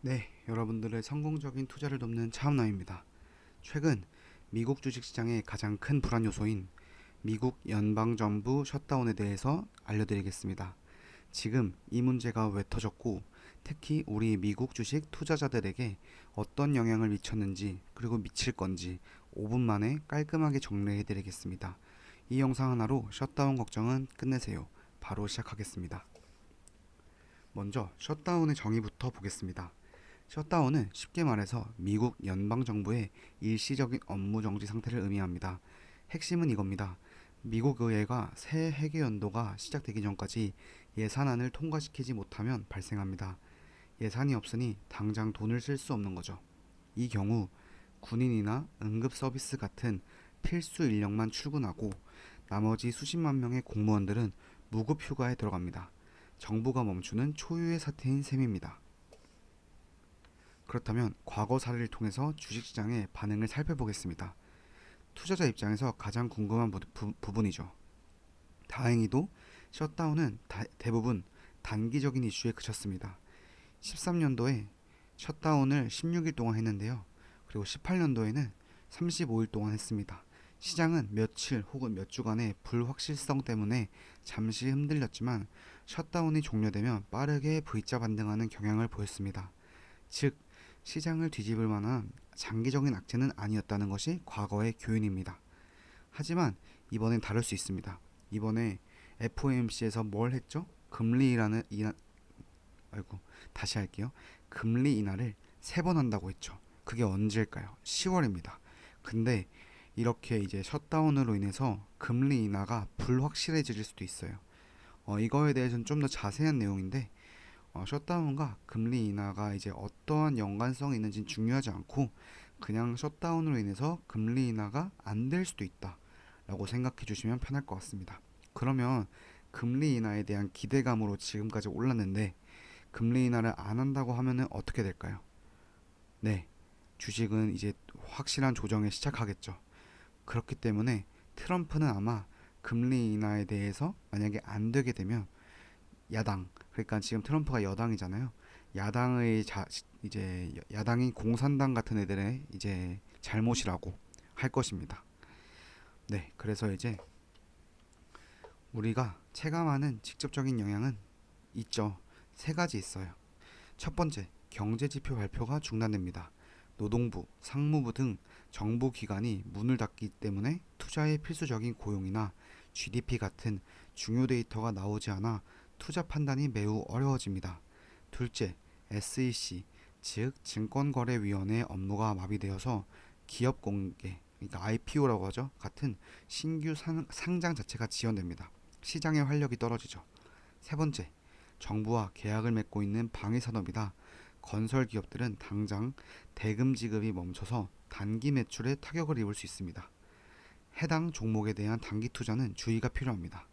네, 여러분들의 성공적인 투자를 돕는 차은남입니다. 최근 미국 주식시장의 가장 큰 불안 요소인 미국 연방정부 셧다운에 대해서 알려드리겠습니다. 지금 이 문제가 왜 터졌고, 특히 우리 미국 주식 투자자들에게 어떤 영향을 미쳤는지, 그리고 미칠 건지 5분 만에 깔끔하게 정리해드리겠습니다. 이 영상 하나로 셧다운 걱정은 끝내세요. 바로 시작하겠습니다. 먼저 셧다운의 정의부터 보겠습니다. 셧다운은 쉽게 말해서 미국 연방정부의 일시적인 업무 정지 상태를 의미합니다. 핵심은 이겁니다. 미국 의회가 새 회계연도가 시작되기 전까지 예산안을 통과시키지 못하면 발생합니다. 예산이 없으니 당장 돈을 쓸 수 없는 거죠. 이 경우 군인이나 응급 서비스 같은 필수 인력만 출근하고 나머지 수십만 명의 공무원들은 무급 휴가에 들어갑니다. 정부가 멈추는 초유의 사태인 셈입니다. 그렇다면 과거 사례를 통해서 주식시장의 반응을 살펴보겠습니다. 투자자 입장에서 가장 궁금한 부분이죠. 다행히도 셧다운은 대부분 단기적인 이슈에 그쳤습니다. 13년도에 셧다운을 16일 동안 했는데요. 그리고 18년도에는 35일 동안 했습니다. 시장은 며칠 혹은 몇 주간의 불확실성 때문에 잠시 흔들렸지만 셧다운이 종료되면 빠르게 V자 반등하는 경향을 보였습니다. 즉, 시장을 뒤집을 만한 장기적인 악재는 아니었다는 것이 과거의 교훈입니다. 하지만 이번엔 다를 수 있습니다. 이번에 FOMC에서 뭘 했죠? 아이고, 다시 할게요. 금리 인하를 3번 한다고 했죠. 그게 언제일까요? 10월입니다. 근데 이렇게 이제 셧다운으로 인해서 금리 인하가 불확실해질 수도 있어요. 이거에 대해서는 좀 더 자세한 내용인데, 셧다운과 금리 인하가 이제 어떠한 연관성이 있는지는 중요하지 않고 그냥 셧다운으로 인해서 금리 인하가 안 될 수도 있다 라고 생각해 주시면 편할 것 같습니다. 그러면 금리 인하에 대한 기대감으로 지금까지 올랐는데 금리 인하를 안 한다고 하면은 어떻게 될까요? 네, 주식은 이제 확실한 조정에 시작하겠죠. 그렇기 때문에 트럼프는 아마 금리 인하에 대해서 만약에 안 되게 되면 야당, 그러니까 지금 트럼프가 여당이잖아요. 야당의 이제 야당인 공산당 같은 애들의 이제 잘못이라고 할 것입니다. 네, 그래서 이제 우리가 체감하는 직접적인 영향은 있죠. 세 가지 있어요. 첫 번째, 경제 지표 발표가 중단됩니다. 노동부, 상무부 등 정부 기관이 문을 닫기 때문에 투자에 필수적인 고용이나 GDP 같은 중요 데이터가 나오지 않아 투자 판단이 매우 어려워집니다. 둘째, SEC, 즉 증권거래위원회 업무가 마비되어서 기업 공개, 그러니까 IPO라고 하죠. 같은 신규 상장 자체가 지연됩니다. 시장의 활력이 떨어지죠. 세 번째, 정부와 계약을 맺고 있는 방위산업이다. 건설 기업들은 당장 대금 지급이 멈춰서 단기 매출에 타격을 입을 수 있습니다. 해당 종목에 대한 단기 투자는 주의가 필요합니다.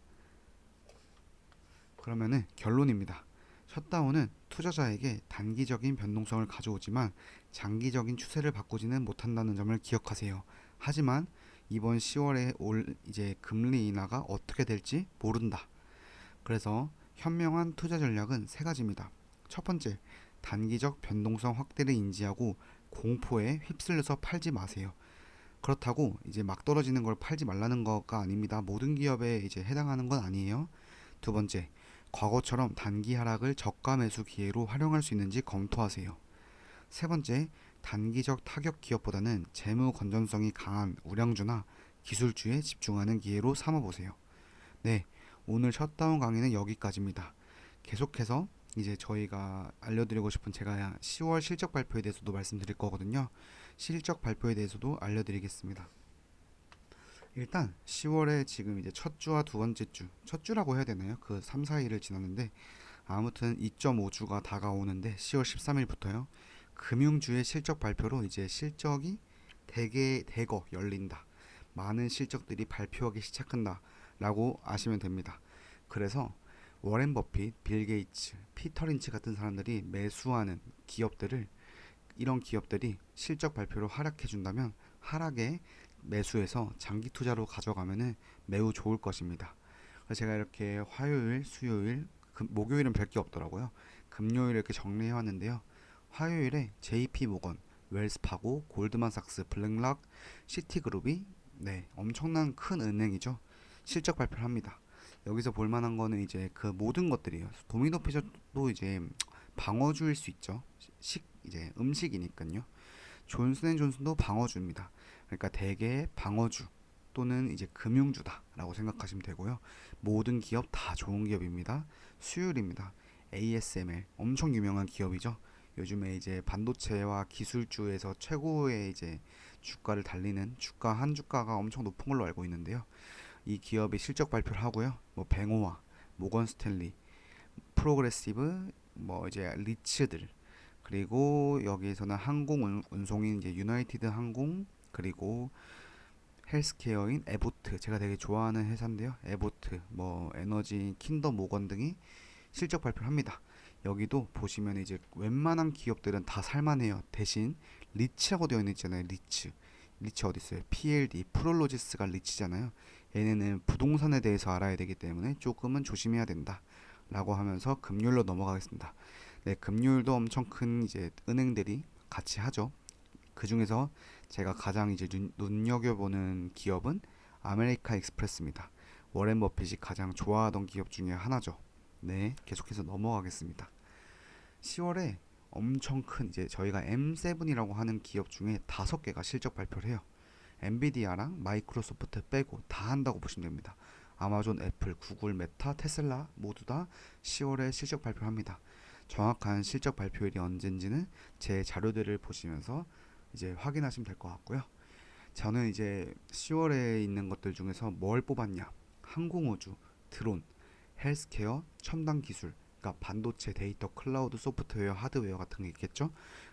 그러면은 결론입니다. 셧다운은 투자자에게 단기적인 변동성을 가져오지만 장기적인 추세를 바꾸지는 못한다는 점을 기억하세요. 하지만 이번 10월에 올 이제 금리 인하가 어떻게 될지 모른다. 그래서 현명한 투자 전략은 세 가지입니다. 첫 번째, 단기적 변동성 확대를 인지하고 공포에 휩쓸려서 팔지 마세요. 그렇다고 이제 막 떨어지는 걸 팔지 말라는 거가 아닙니다. 모든 기업에 이제 해당하는 건 아니에요. 두 번째, 과거처럼 단기 하락을 저가 매수 기회로 활용할 수 있는지 검토하세요. 세 번째, 단기적 타격 기업보다는 재무 건전성이 강한 우량주나 기술주에 집중하는 기회로 삼아보세요. 네, 오늘 셧다운 강의는 여기까지입니다. 계속해서 이제 저희가 알려드리고 싶은 제가 10월 실적 발표에 대해서도 말씀드릴 거거든요. 실적 발표에 대해서도 알려드리겠습니다. 일단 10월에 지금 이제 첫 주와 두 번째 주, 첫 주라고 해야 되나요? 그 3, 4일을 지났는데 아무튼 2.5주가 다가오는데 10월 13일부터요. 금융주의 실적 발표로 이제 실적이 대거 열린다. 많은 실적들이 발표하기 시작한다. 라고 아시면 됩니다. 그래서 워렌 버핏, 빌 게이츠, 피터 린치 같은 사람들이 매수하는 기업들을 이런 기업들이 실적 발표로 하락해 준다면 하락에 매수해서 장기 투자로 가져가면 매우 좋을 것입니다. 그래서 제가 이렇게 화요일, 수요일, 목요일은 별 게 없더라고요. 금요일 이렇게 정리해 왔는데요. 화요일에 JP 모건, 웰스파고, 골드만삭스, 블랙락, 시티그룹이 엄청난 큰 은행이죠. 실적 발표를 합니다. 여기서 볼 만한 거는 이제 그 모든 것들이에요. 도미노 피자도 이제 방어주일 수 있죠. 이제 음식이니까요. 존슨앤존슨도 방어주입니다. 그러니까 대개 방어주 또는 이제 금융주다라고 생각하시면 되고요. 모든 기업 다 좋은 기업입니다. 수율입니다. ASML 엄청 유명한 기업이죠. 요즘에 이제 반도체와 기술주에서 최고의 이제 주가를 달리는 주가 한 주가가 엄청 높은 걸로 알고 있는데요. 이 기업이 실적 발표를 하고요. 뭐 뱅오와 모건 스탠리, 프로그레시브, 뭐 이제 리츠들, 그리고 여기에서는 항공 운송인 이제 유나이티드 항공, 그리고 헬스케어인 에보트, 제가 되게 좋아하는 회사인데요. 에보트, 뭐 에너지, 킨더 모건 등이 실적 발표를 합니다. 여기도 보시면 이제 웬만한 기업들은 다 살만해요. 대신 리츠라고 되어 있잖아요. 리츠 어디 있어요? PLD, 프롤로지스가 리츠잖아요. 얘네는 부동산에 대해서 알아야 되기 때문에 조금은 조심해야 된다. 라고 하면서 금융로 넘어가겠습니다. 네, 금융도 엄청 큰 이제 은행들이 같이 하죠. 그 중에서 제가 가장 이제 눈여겨보는 기업은 아메리카 익스프레스입니다. 워렌 버핏이 가장 좋아하던 기업 중에 하나죠. 네, 계속해서 넘어가겠습니다. 10월에 엄청 큰 이제 저희가 M7이라고 하는 기업 중에 5개가 실적 발표를 해요. 엔비디아랑 마이크로소프트 빼고 다 한다고 보시면 됩니다. 아마존, 애플, 구글, 메타, 테슬라 모두 다 10월에 실적 발표합니다. 정확한 실적 발표일이 언젠지는 제 자료들을 보시면서 이제 확인하시면 될 것 같고요. 저는 이제 10월에 있는 것들 중에서 뭘 뽑았냐? 항공우주, 드론, 헬스케어, 첨단 기술, 그러니까 반도체, 데이터, 클라우드, 소프트웨어, 하드웨어 같은 게 있겠죠.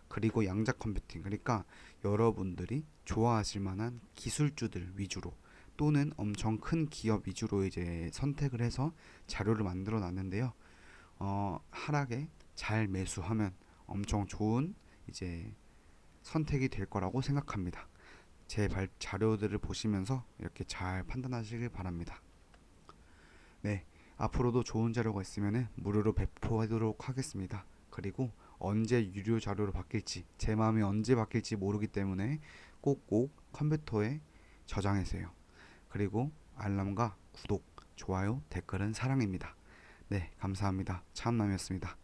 그리고 양자 컴퓨팅, 그러니까 여러분들이 좋아하실 만한 기술주들 위주로 또는 엄청 큰 기업 위주로 이제 선택을 해서 자료를 만들어 놨는데요. 하락에 잘 매수하면 엄청 좋은 이제 선택이 될 거라고 생각합니다. 제 자료들을 보시면서 이렇게 잘 판단하시길 바랍니다. 네, 앞으로도 좋은 자료가 있으면 무료로 배포하도록 하겠습니다. 그리고 언제 유료 자료로 바뀔지, 제 마음이 언제 바뀔지 모르기 때문에 꼭꼭 컴퓨터에 저장해세요. 그리고 알람과 구독, 좋아요, 댓글은 사랑입니다. 네, 감사합니다. 차은남이었습니다.